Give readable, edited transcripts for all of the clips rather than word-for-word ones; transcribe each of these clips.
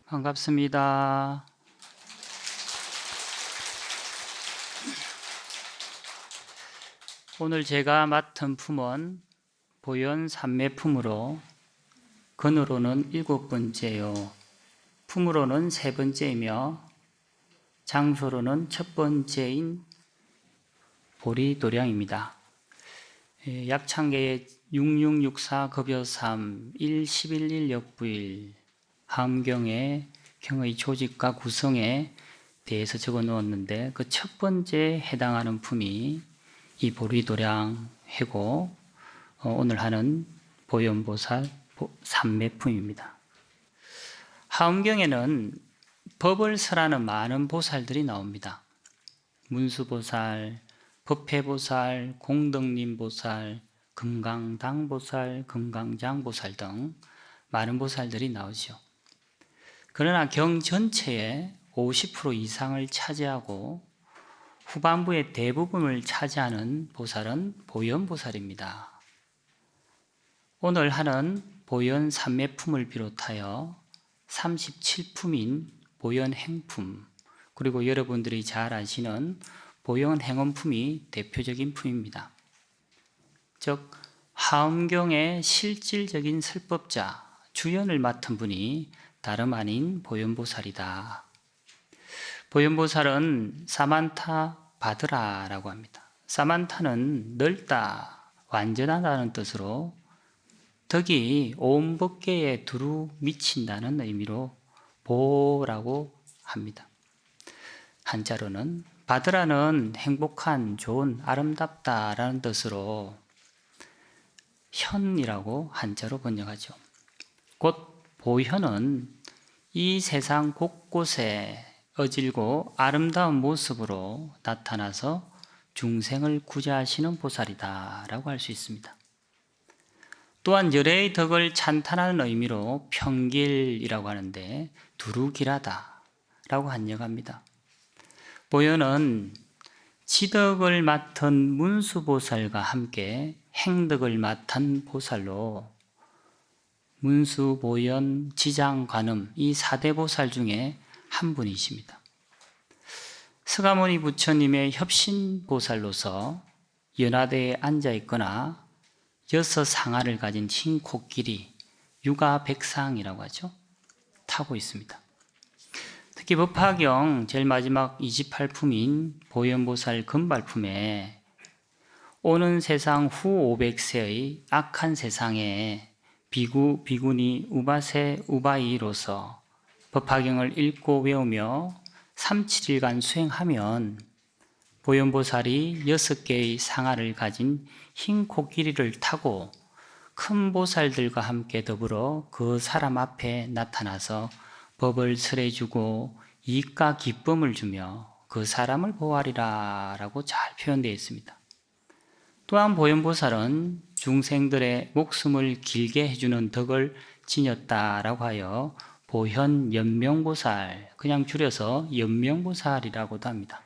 반갑습니다. 오늘 제가 맡은 품은 보현 삼매품으로 근으로는 7번째요. 품으로는 3번째이며 장소로는 첫 번째인 보리도량입니다. 약창계의 6664 급여 3 1 11 1 역부일 함경의 경의 조직과 구성에 대해서 적어 놓았는데 그 첫 번째에 해당하는 품이 이 보리도량회고 오늘 하는 보현보살 삼매품입니다. 하엄경에는 법을 설하는 많은 보살들이 나옵니다. 문수보살, 법회보살, 공덕림보살, 금강당보살, 금강장보살 등 많은 보살들이 나오죠. 그러나 경 전체의 50% 이상을 차지하고 후반부의 대부분을 차지하는 보살은 보현보살입니다. 오늘 하는 보현 삼매품을 비롯하여 37품인 보현행품, 그리고 여러분들이 잘 아시는 보현행원품이 대표적인 품입니다. 즉 하엄경의 실질적인 설법자, 주연을 맡은 분이 다름 아닌 보현보살이다. 보현보살은 사만타 바드라라고 합니다. 사만타는 넓다, 완전하다는 뜻으로 덕이 온 법계에 두루 미친다는 의미로 보라고 합니다. 한자로는 바드라는 행복한, 좋은, 아름답다라는 뜻으로 현이라고 한자로 번역하죠. 곧 보현은 이 세상 곳곳에 어질고 아름다운 모습으로 나타나서 중생을 구제하시는 보살이다 라고 할 수 있습니다. 또한 열애의 덕을 찬탄하는 의미로 평길이라고 하는데 두루길하다 라고 한역합니다. 보현은 지덕을 맡은 문수보살과 함께 행덕을 맡은 보살로 문수, 보현, 지장, 관음 이 4대 보살 중에 한 분이십니다. 서가모니 부처님의 협신보살로서 연화대에 앉아있거나 6 상하를 가진 흰 코끼리, 유가백상이라고 하죠. 타고 있습니다. 특히 법화경 제일 마지막 28품인 보현보살 금발품에 오는 세상 후 500세의 악한 세상에 비구, 비구니, 우바세, 우바이로서 법화경을 읽고 외우며 3, 7일간 수행하면 보현보살이 6개의 상하를 가진 흰 코끼리를 타고 큰 보살들과 함께 더불어 그 사람 앞에 나타나서 법을 설해주고 이익과 기쁨을 주며 그 사람을 보호하리라 라고 잘 표현되어 있습니다. 또한 보현보살은 중생들의 목숨을 길게 해주는 덕을 지녔다라고 하여 보현연명보살, 그냥 줄여서 연명보살이라고도 합니다.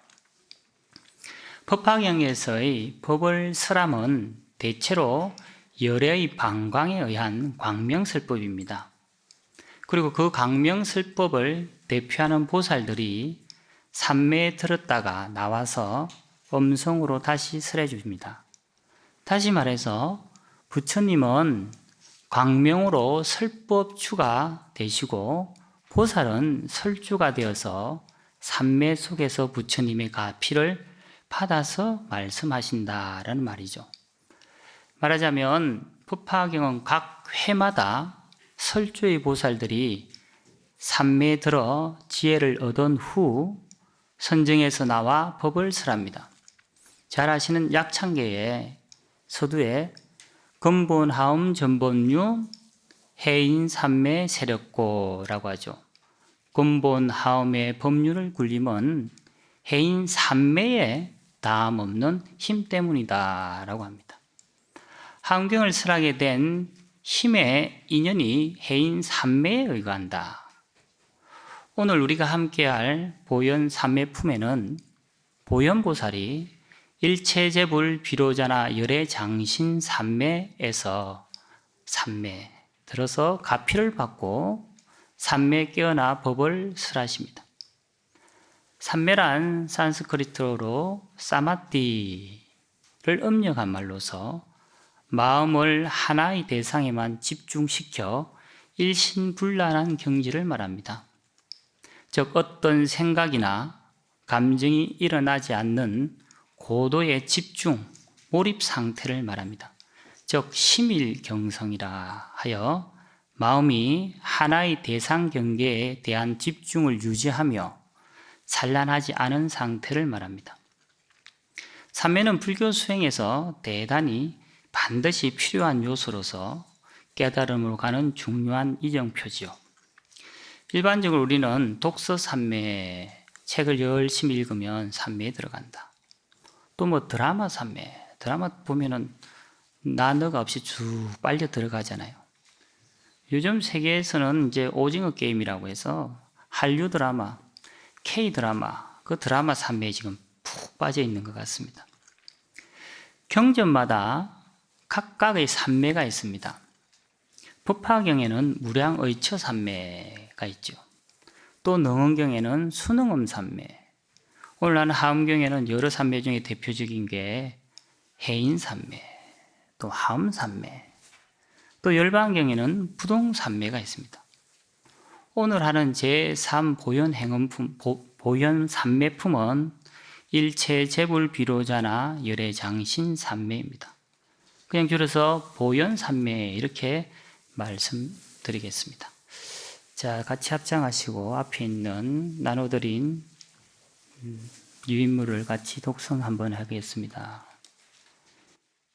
법화경에서의 법을 설함은 대체로 열애의 방광에 의한 광명설법입니다. 그리고 그 광명설법을 대표하는 보살들이 삼매에 들었다가 나와서 음성으로 다시 설해 줍니다. 다시 말해서 부처님은 광명으로 설법주가 되시고 보살은 설주가 되어서 삼매 속에서 부처님의 가피를 받아서 말씀하신다라는 말이죠. 말하자면 법화경은 각 회마다 설주의 보살들이 삼매에 들어 지혜를 얻은 후 선정에서 나와 법을 설합니다. 잘 아시는 약창계의 서두에 근본하음 전본유 해인 삼매 세력고라고 하죠. 근본하음의 법률을 굴림은 해인 삼매에 다함 없는 힘 때문이다 라고 합니다. 하엄경을 설하게 된 힘의 인연이 해인 삼매에 의거한다. 오늘 우리가 함께할 보현 삼매품에는 보현보살이 일체재불 비로자나 열애 장신 삼매에서 삼매 들어서 가피를 받고 삼매에 깨어나 법을 설하십니다. 삼매란 산스크리트어로 사마띠를 음력한 말로서 마음을 하나의 대상에만 집중시켜 일신불란한 경지를 말합니다. 즉 어떤 생각이나 감정이 일어나지 않는 고도의 집중, 몰입 상태를 말합니다. 즉 심일경성이라 하여 마음이 하나의 대상 경계에 대한 집중을 유지하며 산란하지 않은 상태를 말합니다. 삼매는 불교 수행에서 대단히 반드시 필요한 요소로서 깨달음으로 가는 중요한 이정표지요. 일반적으로 우리는 독서 삼매, 책을 열심히 읽으면 삼매에 들어간다. 또 뭐 드라마 삼매, 드라마 보면은 나너가 없이 쭉 빨려 들어가잖아요. 요즘 세계에서는 이제 오징어 게임이라고 해서 한류 드라마, K 드라마, 그 드라마 삼매에 지금 푹 빠져 있는 것 같습니다. 경전마다 각각의 삼매가 있습니다. 법화경에는 무량의처 삼매가 있죠. 또 능언경에는 순응엄 삼매, 오늘날 하엄경에는 여러 삼매 중에 대표적인 게 해인 삼매, 또 하엄 삼매, 또 열반경에는 부동 삼매가 있습니다. 오늘 하는 제3보현 보현 삼매품은 일체 재불 비로자나 열애 장신 삼매입니다. 그냥 줄여서 보현 삼매 이렇게 말씀드리겠습니다. 자, 같이 합장하시고 앞에 있는 나눠드린 유인물을 같이 독성 한번 하겠습니다.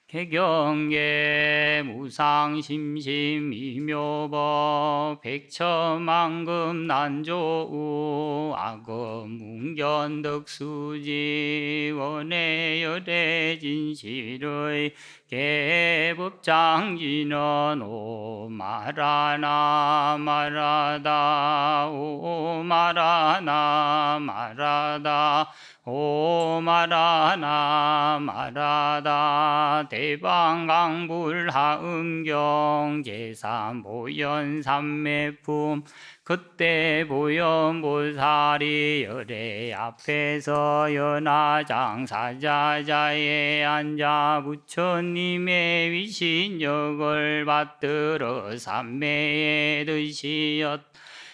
개경계 무상심심 이묘법 백처만금 난조우 악업 문견덕수지 원해 열애 진실의 개법장지는 오 말하나 말하다 오 말하나 말하다 오 말하나 말하다 대방강불하음경 제3보현삼매품 그때 보현보살이 열애 앞에서 연화장사자자에 앉아 부처님의 위신역을 받들어 삼매에 드시었.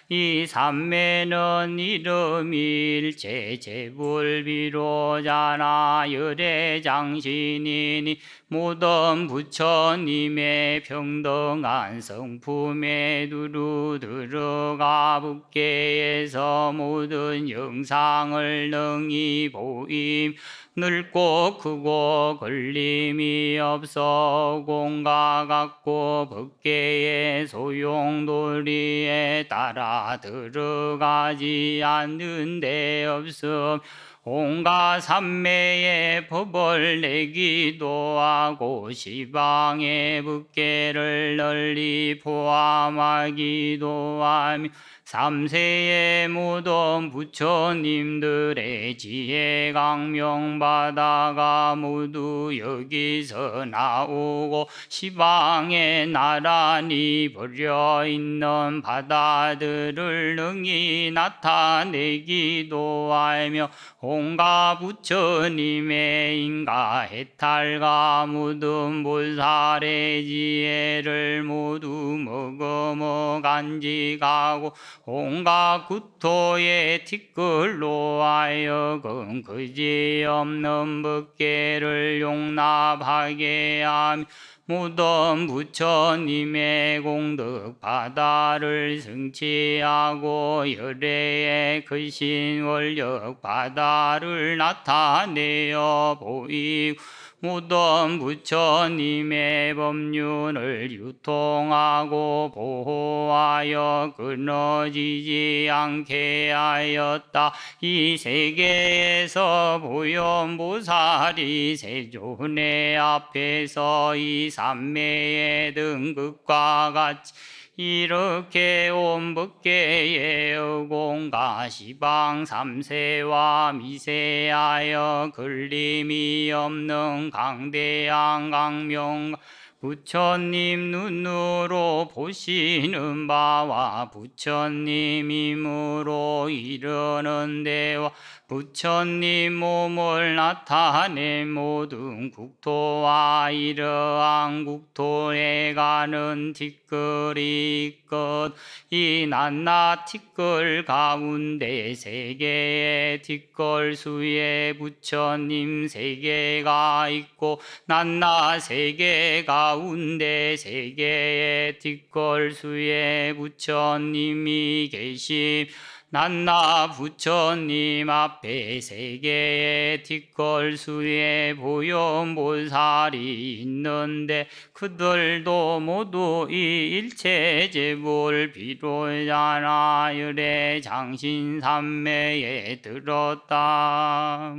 이 삼매는 이름일체 재불비로자나 열애장신이니 모든 부처님의 평등한 성품에 두루 들어가 법계에서 모든 영상을 능히 보임 늙고 크고 걸림이 없어 공과 같고 법계의 소용도리에 따라 들어가지 않는 데 없음 온갖 삼매의 법을 내기도 하고 시방의 법계를 널리 포함하기도 하며 삼세의 모든 부처님들의 지혜 강명받아가 모두 여기서 나오고 시방에 나란히 버려 있는 바다들을 능히 나타내기도 하며 온갖 부처님의 인가 해탈과 모든 보살의 지혜를 모두 머금어 간직하고 온갖 구토의 티끌로 하여금 그지없는 법계를 용납하게 하며 모든 부처님의 공덕 바다를 성취하고 열애의 크신 원력 바다를 나타내어 보이고 모든 부처님의 법륜을 유통하고 보호하여 끊어지지 않게 하였다. 이 세계에서 보현보살이 세존의 앞에서 이 삼매의 등급과 같이 이렇게 온 법계의 어공과 시방 삼세와 미세하여 걸림이 없는 강대한 강명 부처님 눈으로 보시는 바와 부처님 힘으로 이르는 데와 부처님 몸을 나타낸 모든 국토와 이러한 국토에 가는 티끌이 있건 이 낱낱 티끌 가운데 세 개의 티끌 수에 부처님 세 개가 있고 낱낱 세 개 가운데 세 개의 티끌 수에 부처님이 계심 낱낱 부처님 앞에 세 개의 티끌 수에 보현보살이 있는데 그들도 모두 이 일체재불 비로자나 열애 장신삼매에 들었다.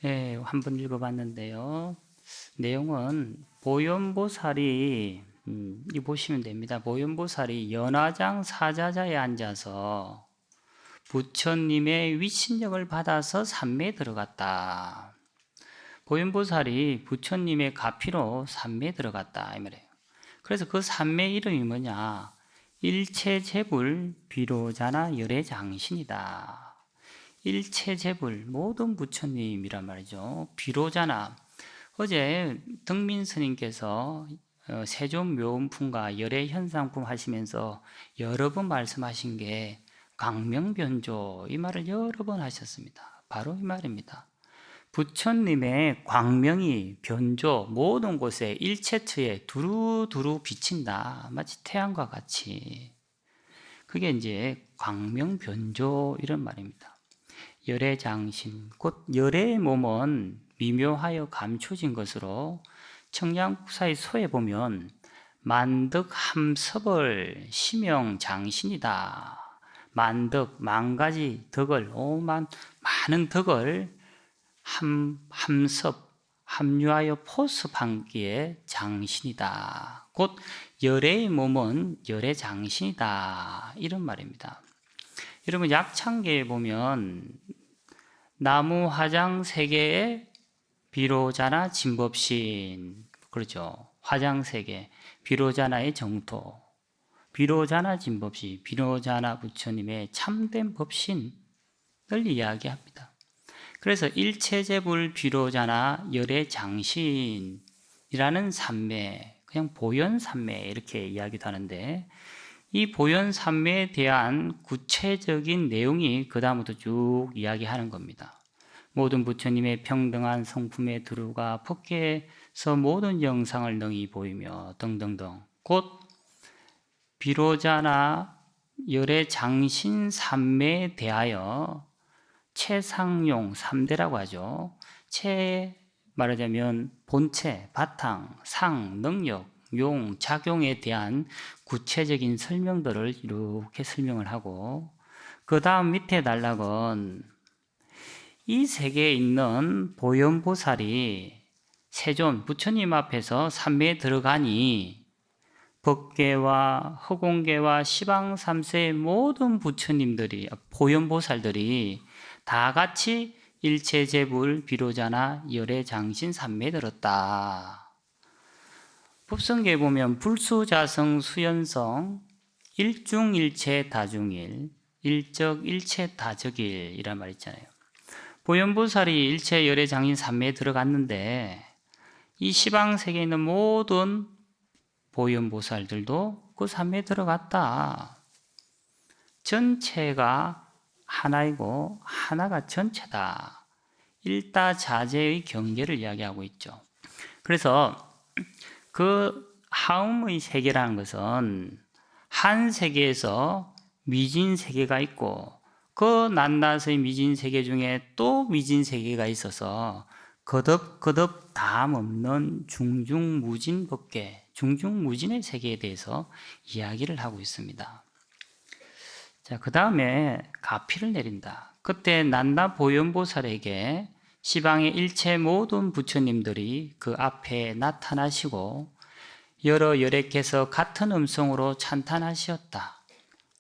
네, 한번 읽어봤는데요. 내용은 보현보살이 이 보시면 됩니다. 보현보살이 연화장 사자자에 앉아서 부처님의 위신력을 받아서 삼매에 들어갔다. 보현보살이 부처님의 가피로 삼매에 들어갔다 이 말이에요. 그래서 그 삼매 이름이 뭐냐? 일체재불 비로자나 열애장신이다. 일체재불 모든 부처님이란 말이죠. 비로자나 어제 등민 스님께서 세존묘음품과 열애현상품 하시면서 여러 번 말씀하신 게 광명변조 이 말을 여러 번 하셨습니다. 바로 이 말입니다. 부처님의 광명이 변조 모든 곳에 일체처에 두루두루 비친다. 마치 태양과 같이. 그게 이제 광명변조 이런 말입니다. 열애장신, 곧 열애의 몸은 미묘하여 감춰진 것으로 청량국사의 소에 보면 만덕함섭을 심영장신이다. 만덕, 만가지 덕을, 많은 덕을 함섭, 합류하여 포섭한기에 장신이다. 곧 열애의 몸은 열애장신이다. 이런 말입니다. 여러분 약창계에 보면 나무 화장 세 개의 비로자나 진법신, 그렇죠. 화장 세 개, 비로자나의 정토, 비로자나 진법신, 비로자나 부처님의 참된 법신을 이야기합니다. 그래서 일체재불 비로자나 열애장신이라는 삼매, 그냥 보현삼매 이렇게 이야기도 하는데 이 보현삼매에 대한 구체적인 내용이 그 다음부터 쭉 이야기하는 겁니다. 모든 부처님의 평등한 성품에 두루가 법계에서 모든 영상을 능히 보이며 등등등. 곧 비로자나 열애장신 삼매에 대하여 최상용 3대라고 하죠. 말하자면 본체, 바탕, 상, 능력, 용, 작용에 대한 구체적인 설명들을 이렇게 설명을 하고 그 다음 밑에 단락은 이 세계에 있는 보현보살이 세존, 부처님 앞에서 삼매에 들어가니 법계와 허공계와 시방삼세의 모든 부처님들이, 보현보살들이 다 같이 일체재불 비로자나 열애장신 삼매에 들었다. 법성계에 보면 불수자성 수연성 일중일체 다중일 일적일체 다적일이란 말 있잖아요. 보현보살이 일체 열애장신 삼매에 들어갔는데 이 시방세계에 있는 모든 보현보살들도 그 삼매에 들어갔다. 전체가 하나이고 하나가 전체다. 일다자재의 경계를 이야기하고 있죠. 그래서 그 하음의 세계라는 것은 한 세계에서 미진 세계가 있고 그 낱낱의 미진 세계 중에 또 미진 세계가 있어서 거듭거듭 다함 없는 중중무진 법계, 중중무진의 세계에 대해서 이야기를 하고 있습니다. 자, 그 다음에 가피를 내린다. 그때 낱낱 보현보살에게 시방의 일체 모든 부처님들이 그 앞에 나타나시고 여러 열애께서 같은 음성으로 찬탄하시었다.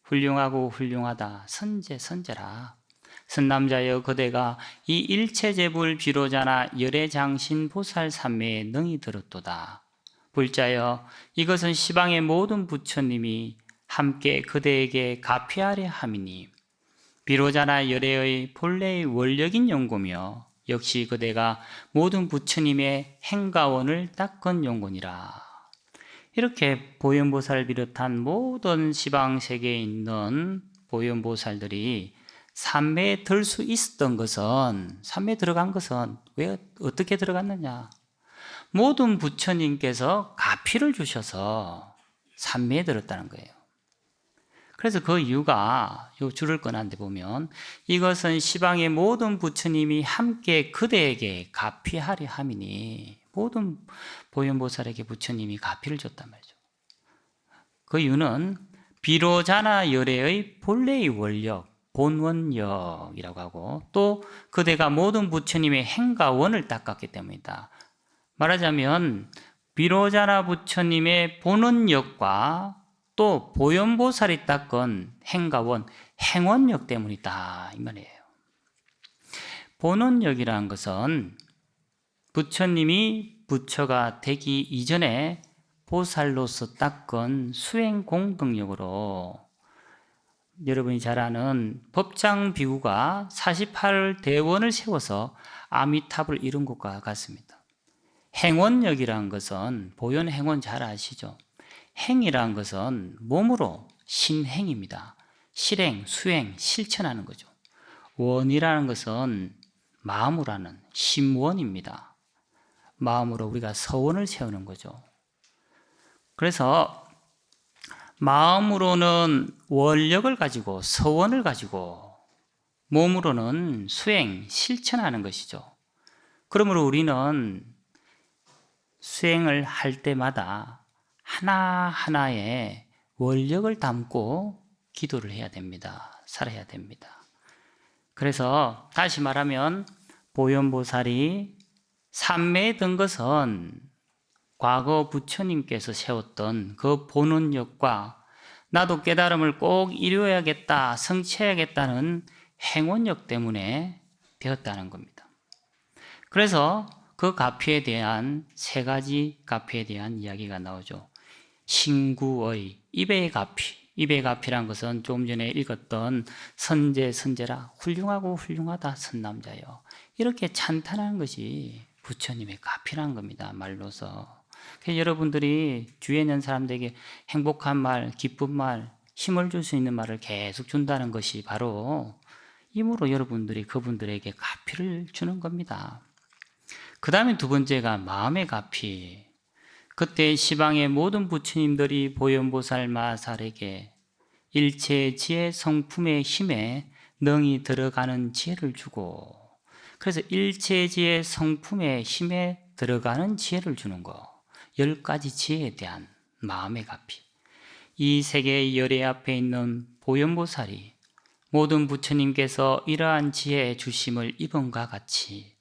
훌륭하고 훌륭하다. 선제 선제라. 선남자여 그대가 이 일체제불 비로자나 열애장신 보살 삼매에 능히 들었도다. 불자여 이것은 시방의 모든 부처님이 함께 그대에게 가피하려 함이니 비로자나 열애의 본래의 원력인 용고며 역시 그대가 모든 부처님의 행가원을 닦은 용곤이라. 이렇게 보현보살을 비롯한 모든 시방세계에 있는 보현보살들이 삼매에 들 수 있었던 것은, 삼매에 들어간 것은 왜 어떻게 들어갔느냐? 모든 부처님께서 가피를 주셔서 삼매에 들었다는 거예요. 그래서 그 이유가 요 줄을 꺼놨는데 보면 이것은 시방의 모든 부처님이 함께 그대에게 가피하려 함이니 모든 보현보살에게 부처님이 가피를 줬단 말이죠. 그 이유는 비로자나 열애의 본래의 원력, 본원력이라고 하고 또 그대가 모든 부처님의 행가원을 닦았기 때문이다. 말하자면 비로자나 부처님의 본원력과 또 보현보살이 닦은 행가원, 행원력 때문이다 이 말이에요. 본원력이라는 것은 부처님이 부처가 되기 이전에 보살로서 닦은 수행 공덕력으로 여러분이 잘 아는 법장 비구가 48대원을 세워서 아미탑을 이룬 것과 같습니다. 행원력이라는 것은 보현 행원 잘 아시죠? 행이라는 것은 몸으로 신행입니다. 실행, 수행, 실천하는 거죠. 원이라는 것은 마음으로 하는 심원입니다. 마음으로 우리가 서원을 세우는 거죠. 그래서 마음으로는 원력을 가지고 서원을 가지고 몸으로는 수행, 실천하는 것이죠. 그러므로 우리는 수행을 할 때마다 하나하나의 원력을 담고 기도를 해야 됩니다. 살아야 됩니다. 그래서 다시 말하면 보현보살이 삼매에 든 것은 과거 부처님께서 세웠던 그 본원력과 나도 깨달음을 꼭 이루어야겠다, 성취해야겠다는 행원력 때문에 되었다는 겁니다. 그래서 그 가피에 대한 세 가지 가피에 대한 이야기가 나오죠. 신구의 입의 가피, 입의 가피란 것은 조금 전에 읽었던 선제 선제라 훌륭하고 훌륭하다 선남자여 이렇게 찬탄하는 것이 부처님의 가피라는 겁니다. 말로서. 그래서 여러분들이 주위에 있는 사람들에게 행복한 말, 기쁜 말, 힘을 줄 수 있는 말을 계속 준다는 것이 바로 힘으로 여러분들이 그분들에게 가피를 주는 겁니다. 그 다음에 두 번째가 마음의 가피. 그때 시방의 모든 부처님들이 보현보살 마살에게 일체 지혜 성품의 힘에 능히 들어가는 지혜를 주고, 그래서 일체 지혜 성품의 힘에 들어가는 지혜를 주는 거, 10가지 지혜에 대한 마음의 가피. 이 세계의 열애 앞에 있는 보현보살이 모든 부처님께서 이러한 지혜의 주심을 입은과 같이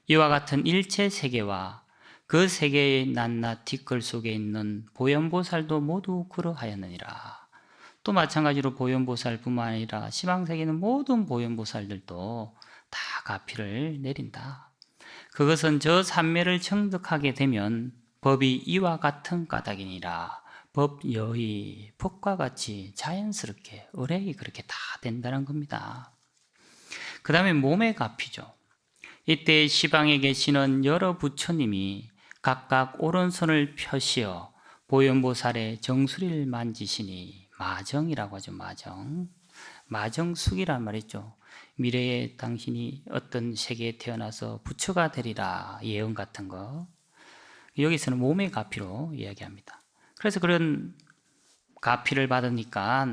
이와 같은 일체 세계와 그 세계의 낱낱 뒷글 속에 있는 보현보살도 모두 그러하였느니라. 또 마찬가지로 보현보살뿐만 아니라 시방세계는 모든 보현보살들도 다 가피를 내린다. 그것은 저 삼매를 정득하게 되면 법이 이와 같은 까닭이니라. 법여의 법과 같이 자연스럽게 의뢰이 그렇게 다 된다는 겁니다. 그 다음에 몸의 가피죠. 이때 시방에 계시는 여러 부처님이 각각 오른손을 펴시어 보현보살의 정수리를 만지시니 마정이라고 하죠. 마정숙이란 말이죠. 미래에 당신이 어떤 세계에 태어나서 부처가 되리라 예언 같은 거. 여기서는 몸의 가피로 이야기합니다. 그래서 그런 가피를 받으니까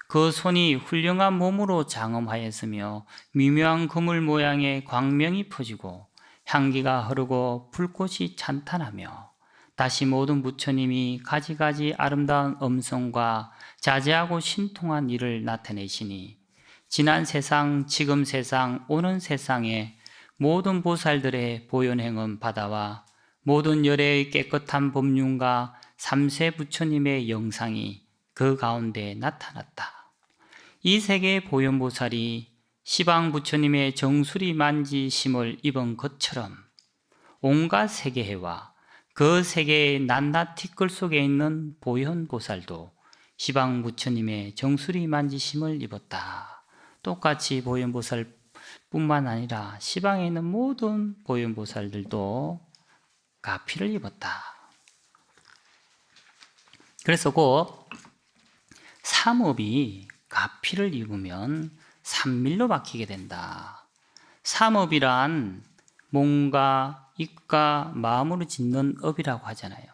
그 손이 훌륭한 몸으로 장엄하였으며 미묘한 그물 모양의 광명이 퍼지고 향기가 흐르고 불꽃이 찬탄하며 다시 모든 부처님이 가지가지 아름다운 음성과 자제하고 신통한 일을 나타내시니 지난 세상, 지금 세상, 오는 세상에 모든 보살들의 보현행은 바다와 모든 열애의 깨끗한 법륜과 삼세 부처님의 영상이 그 가운데 나타났다. 이 세계의 보현보살이 시방 부처님의 정수리 만지심을 입은 것처럼 온갖 세계해와 그 세계의 낱낱 티끌 속에 있는 보현보살도 시방 부처님의 정수리 만지심을 입었다. 똑같이 보현보살 뿐만 아니라 시방에 있는 모든 보현보살들도 가피를 입었다. 그래서 곧 삼업이 가피를 입으면 삼밀로 바뀌게 된다. 삼업이란 몸과 입과 마음으로 짓는 업이라고 하잖아요.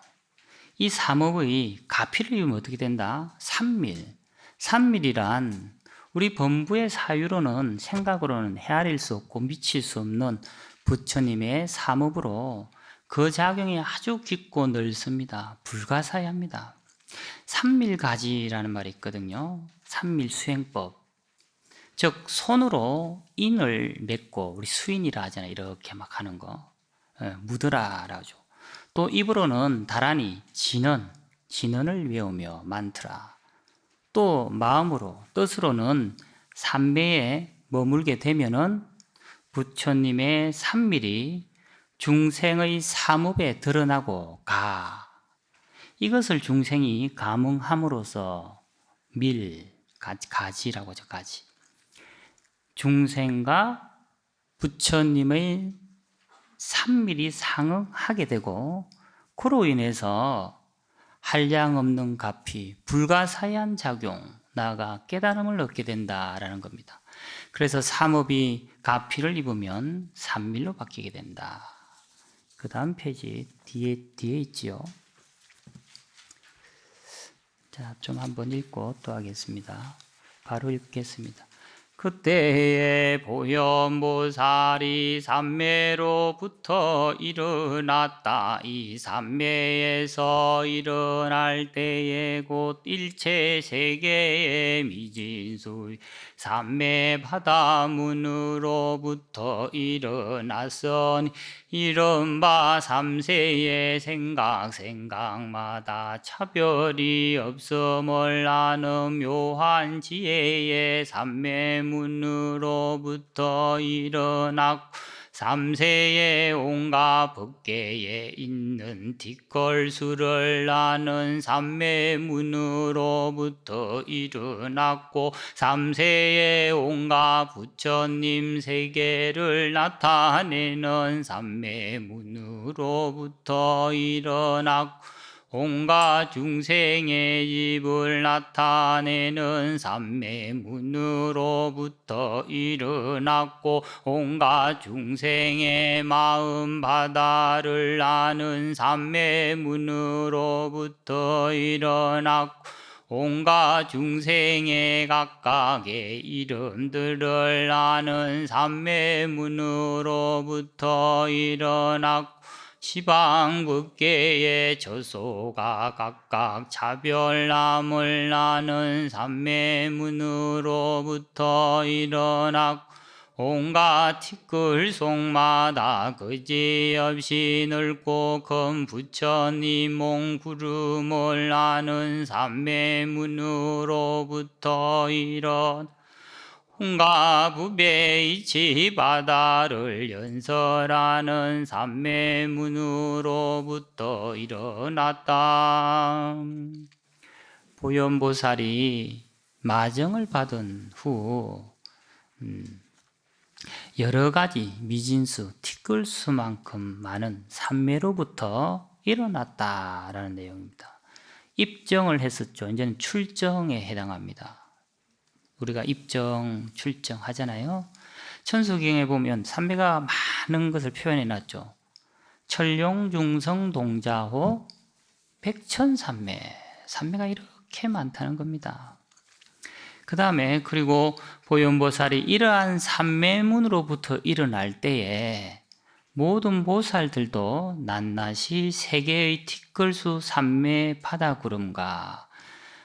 이 삼업의 가피를 입으면 어떻게 된다? 삼밀. 삼밀이란 우리 범부의 사유로는 생각으로는 헤아릴 수 없고 미칠 수 없는 부처님의 삼업으로 그 작용이 아주 깊고 넓습니다. 불가사의합니다. 삼밀가지라는 말이 있거든요. 삼밀수행법. 즉 손으로 인을 맺고 우리 수인이라 하잖아요. 이렇게 막 하는 거. 묻으라라고 하죠. 또 입으로는 다란히 진언을 외우며 만트라. 또 마음으로 뜻으로는 삼매에 머물게 되면은 부처님의 삼밀이 중생의 삼업에 드러나고 가. 이것을 중생이 감응함으로써 가지라고 하죠. 가지. 중생과 부처님의 삼밀이 상응하게 되고 그로 인해서 한량없는 가피, 불가사의한 작용, 나아가 깨달음을 얻게 된다라는 겁니다. 그래서 삼업이 가피를 입으면 삼밀로 바뀌게 된다. 그 다음 페이지 뒤에 있지요. 자, 좀 한번 읽고 또 하겠습니다. 바로 읽겠습니다. 그때에 보현보살이 삼매로부터 일어났다. 이 삼매에서 일어날 때에 곧 일체 세계의 미진수 삼매 바다문으로부터 일어났으니 이른바 삼세의 생각마다 차별이 없음을 아는 묘한 지혜의 삼매문으로부터 일어났고 삼세의 온갖 법계에 있는 뒷걸수를 아는 삼매문으로부터 일어났고 삼세의 온갖 부처님 세계를 나타내는 삼매문으로부터 일어났고 온갖 중생의 집을 나타내는 삼매문으로부터 일어났고 온갖 중생의 마음 바다를 아는 삼매문으로부터 일어났고 온갖 중생의 각각의 이름들을 아는 삼매문으로부터 일어났고 시방법계의 저소가 각각 차별남을 아는 삼매문으로부터 일어났고 온갖 티끌 속마다 그지없이 넓고 큰 부처님 몽구름을 아는 삼매문으로부터 일어났고 온갖 부배이치 바다를 연설하는 삼매문으로부터 일어났다. 보현보살이 마정을 받은 후 여러 가지 미진수, 티끌수만큼 많은 삼매로부터 일어났다라는 내용입니다. 입정을 했었죠. 이제는 출정에 해당합니다. 우리가 입정, 출정 하잖아요. 천수경에 보면 삼매가 많은 것을 표현해 놨죠. 철룡중성 동자호 백천삼매, 삼매가 이렇게 많다는 겁니다. 그 다음에 그리고 보현보살이 이러한 삼매문으로부터 일어날 때에 모든 보살들도 낱낱이 세계의 티끌수 삼매 바다구름과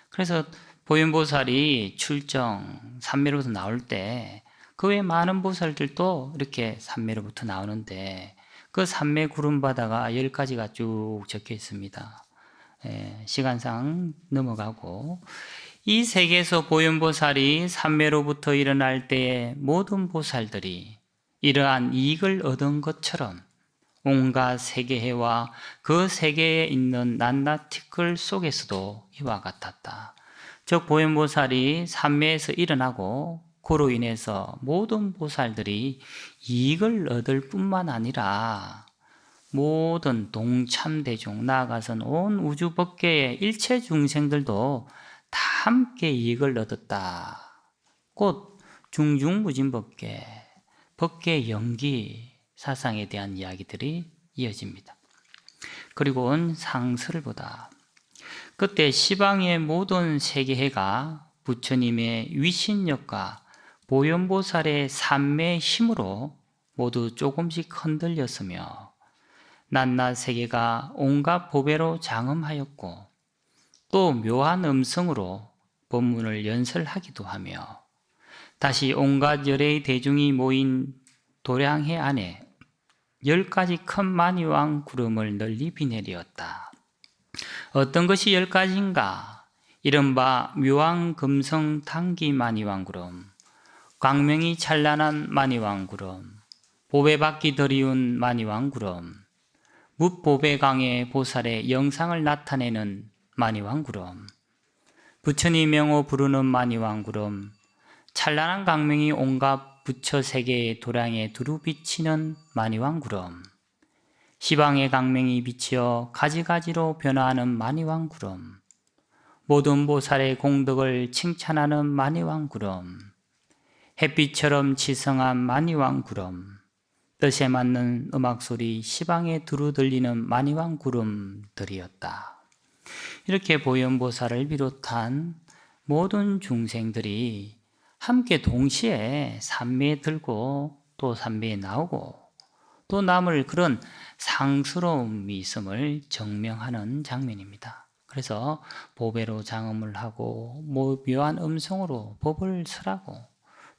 그래서 보현보살이 출정, 삼매로부터 나올 때 그 외에 많은 보살들도 이렇게 삼매로부터 나오는데 그 삼매 구름바다가 10가지가 쭉 적혀 있습니다. 시간상 넘어가고 이 세계에서 보현보살이 삼매로부터 일어날 때에 모든 보살들이 이러한 이익을 얻은 것처럼 온갖 세계해와 그 세계에 있는 낱낱티끌 속에서도 이와 같았다. 즉 보현보살이 삼매에서 일어나고 그로 인해서 모든 보살들이 이익을 얻을 뿐만 아니라 모든 동참대중, 나아가선 온 우주 법계의 일체 중생들도 다 함께 이익을 얻었다. 곧 중중무진법계, 법계 연기 사상에 대한 이야기들이 이어집니다. 그리고 상설을 보다. 그때 시방의 모든 세계해가 부처님의 위신력과 보현보살의 삼매의 힘으로 모두 조금씩 흔들렸으며 낱낱 세계가 온갖 보배로 장엄하였고 또 묘한 음성으로 법문을 연설하기도 하며 다시 온갖 열의 대중이 모인 도량해 안에 10가지 큰 만이왕 구름을 널리 비내리었다. 어떤 것이 10가지인가? 이른바 묘왕 금성 당기 만이왕 구름, 광명이 찬란한 만이왕 구름, 보배받기 더리운 만이왕 구름, 묻보배강의 보살의 영상을 나타내는 만이왕 구름, 부처님 명호 부르는 만이왕 구름, 찬란한 광명이 온갖 부처 세계의 도량에 두루 비치는 만이왕 구름, 시방의 광명이 비치어 가지가지로 변화하는 만이왕 구름, 모든 보살의 공덕을 칭찬하는 만이왕 구름, 햇빛처럼 지성한 만이왕 구름, 뜻에 맞는 음악소리 시방에 두루 들리는 만이왕 구름들이었다. 이렇게 보현보살을 비롯한 모든 중생들이 함께 동시에 삼매에 들고 또 삼매에 나오고 또 남을 그런 상스러움이 있음을 증명하는 장면입니다. 그래서 보배로 장엄을 하고 묘한 음성으로 법을 설하고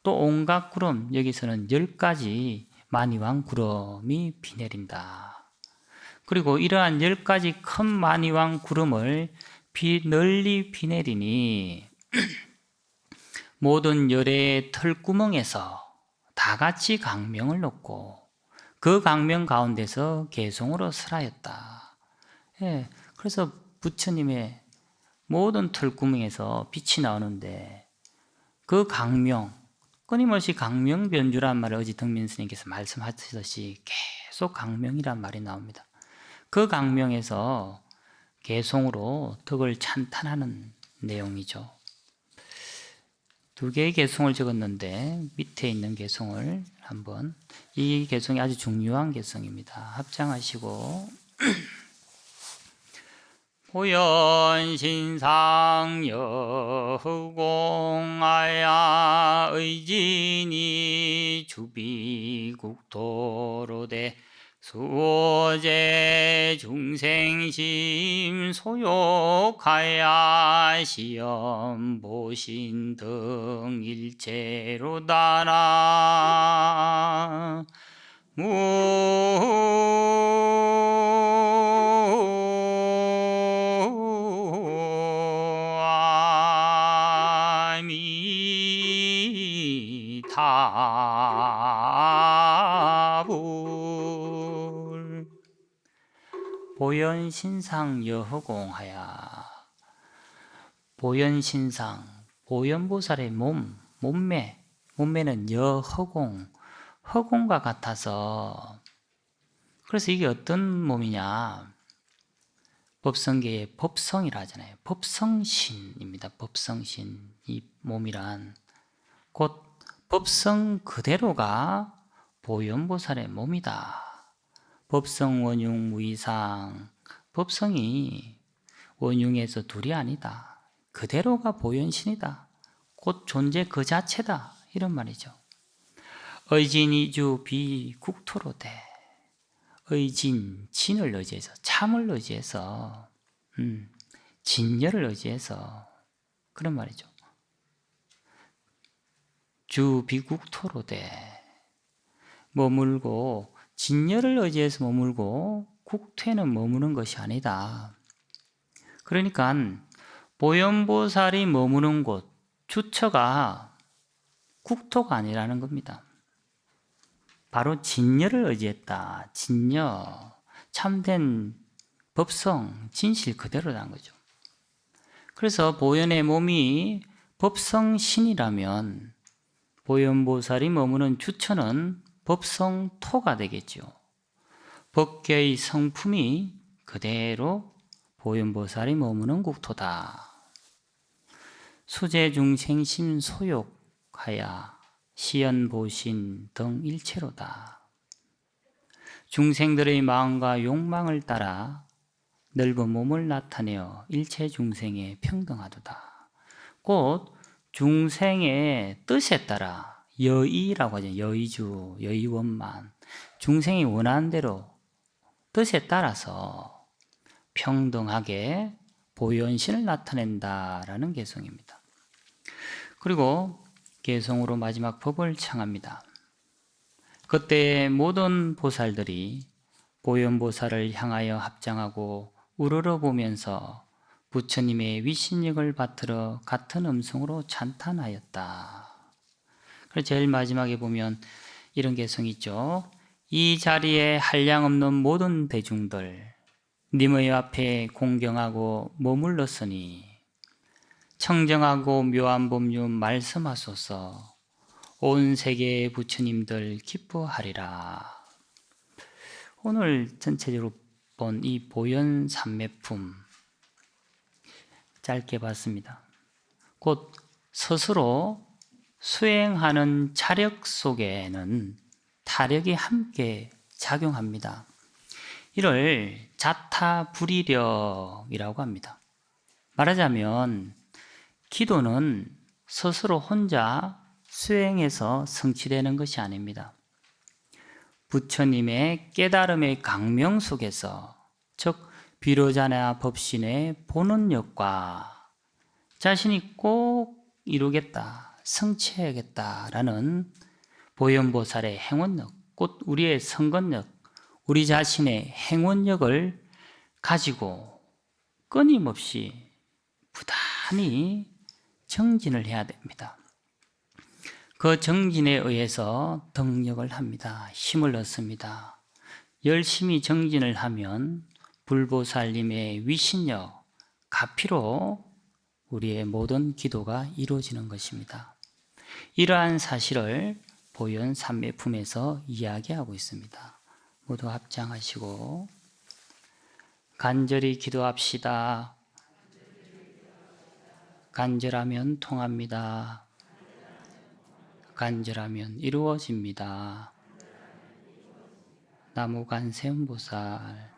또 온갖 구름, 여기서는 10가지 만이왕 구름이 비내린다. 그리고 이러한 10가지 큰 만이왕 구름을 널리 비내리니 모든 열의 털구멍에서 다 같이 강명을 놓고 그 강명 가운데서 개송으로 설하였다. 예, 그래서 부처님의 모든 털구멍에서 빛이 나오는데 그 강명, 끊임없이 강명변주란 말을 어제 덕민 스님께서 말씀하셨듯이 계속 강명이란 말이 나옵니다. 그 강명에서 개송으로 덕을 찬탄하는 내용이죠. 2개의 개송을 적었는데 밑에 있는 개송을 한번, 이 개송이 아주 중요한 개송입니다. 합장하시고 보현신상 여공하야 의진이 주비국토로대 수오제 중생심 소욕하야 시험 보신 등 일체로 달아 무아미타불 보현신상 여허공하야. 보현신상, 보현보살의 몸매는 여허공, 허공과 같아서, 그래서 이게 어떤 몸이냐, 법성계의 법성이라 하잖아요. 법성신입니다. 법성신. 이 몸이란 곧 법성 그대로가 보현보살의 몸이다. 법성 원흉 무이상, 법성이 원흉에서 둘이 아니다. 그대로가 보현신이다. 곧 존재 그 자체다. 이런 말이죠. 의진이주 비국토로대. 의진, 진을 의지해서, 참을 의지해서, 진열을 의지해서, 그런 말이죠. 주 비국토로대. 머물고, 진열을 의지해서 머물고 국토에는 머무는 것이 아니다. 그러니까 보현보살이 머무는 곳, 주처가 국토가 아니라는 겁니다. 바로 진여를 의지했다. 진여, 참된 법성, 진실 그대로라는 거죠. 그래서 보현의 몸이 법성신이라면 보현보살이 머무는 주처는 법성토가 되겠죠. 법계의 성품이 그대로 보현보살이 머무는 국토다. 수재중생심 소욕하야 시연보신 등 일체로다. 중생들의 마음과 욕망을 따라 넓은 몸을 나타내어 일체 중생에 평등하도다. 곧 중생의 뜻에 따라 여의라고 하죠. 여의주, 여의원만. 중생이 원하는 대로 뜻에 따라서 평등하게 보현신을 나타낸다라는 개성입니다. 그리고 개성으로 마지막 법을 청합니다. 그때 모든 보살들이 보현보살을 향하여 합장하고 우러러보면서 부처님의 위신력을 받들어 같은 음성으로 찬탄하였다. 그래서 제일 마지막에 보면 이런 개성이 있죠. 이 자리에 한량없는 모든 대중들 님의 앞에 공경하고 머물렀으니 청정하고 묘한 법륜 말씀하소서. 온 세계의 부처님들 기뻐하리라. 오늘 전체적으로 본 이 보현 삼매품 짧게 봤습니다. 곧 스스로 수행하는 차력 속에는 타력이 함께 작용합니다. 이를 자타불이력이라고 합니다. 말하자면 기도는 스스로 혼자 수행해서 성취되는 것이 아닙니다. 부처님의 깨달음의 강명 속에서, 즉 비로자나 법신의 본원력과 자신이 꼭 이루겠다, 성취해야겠다라는 보현보살의 행원력, 곧 우리의 성건력, 우리 자신의 행원력을 가지고 끊임없이 부단히 정진을 해야 됩니다. 그 정진에 의해서 덕력을 합니다. 힘을 얻습니다. 열심히 정진을 하면 불보살님의 위신력, 가피로 우리의 모든 기도가 이루어지는 것입니다. 이러한 사실을 보현 삼매품에서 이야기하고 있습니다. 모두 합장하시고 간절히 기도합시다. 간절하면 통합니다. 간절하면 이루어집니다. 나무관세음보살.